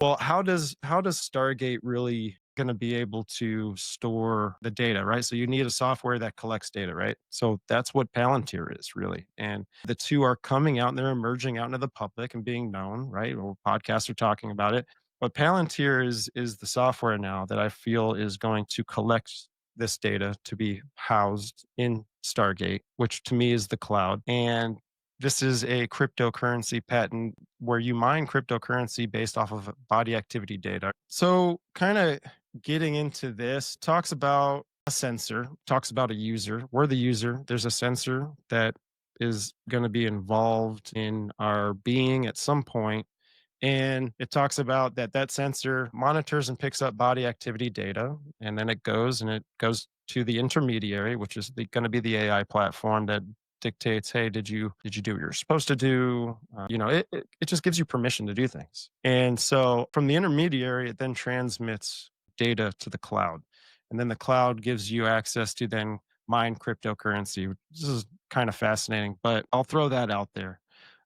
Well, how does Stargate really gonna be able to store the data, right? So you need a software that collects data, right? So that's what Palantir is really. And the two are coming out and they're emerging out into the public and being known, right? Or podcasts are talking about it. But Palantir is the software now that I feel is going to collect this data to be housed in Stargate, which to me is the cloud. And this is a cryptocurrency patent where you mine cryptocurrency based off of body activity data. So, kind of getting into this, talks about a sensor, talks about a user. We're the user. There's a sensor that is going to be involved in our being at some point, and it talks about that sensor monitors and picks up body activity data, and then it goes to the intermediary, which is going to be the AI platform that dictates, hey, did you do what you're supposed to do? It just gives you permission to do things. And so from the intermediary, it then transmits data to the cloud, and then the cloud gives you access to then mine cryptocurrency. This is kind of fascinating, but I'll throw that out there.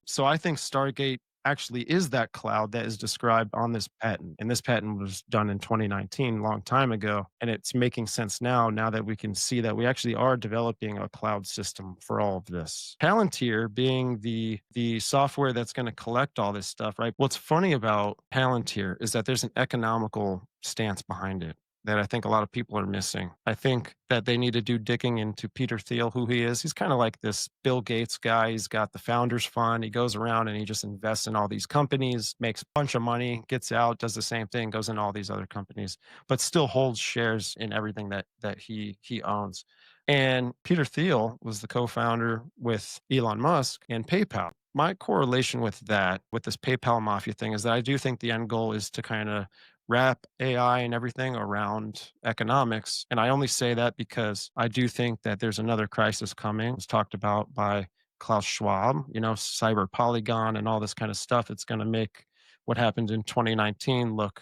So I think Stargate actually is that cloud that is described on this patent. And this patent was done in 2019, a long time ago. And it's making sense now that we can see that we actually are developing a cloud system for all of this. Palantir being the software that's going to collect all this stuff, right? What's funny about Palantir is that there's an economical stance behind it that I think a lot of people are missing. I think that they need to do digging into Peter Thiel, who he is. He's kind of like this Bill Gates guy. He's got the founders fund. He goes around and he just invests in all these companies, makes a bunch of money, gets out, does the same thing, goes in all these other companies, but still holds shares in everything that he owns. And Peter Thiel was the co-founder with Elon Musk and PayPal. My correlation with that, with this PayPal mafia thing, is that I do think the end goal is to kind of wrap AI and everything around economics. And I only say that because I do think that there's another crisis coming. It was talked about by Klaus Schwab, cyber polygon and all this kind of stuff. It's going to make what happened in 2019 look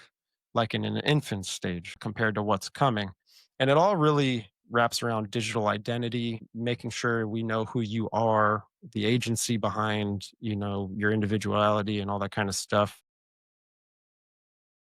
like in an infant stage compared to what's coming. And it all really wraps around digital identity, making sure we know who you are, the agency behind, your individuality and all that kind of stuff.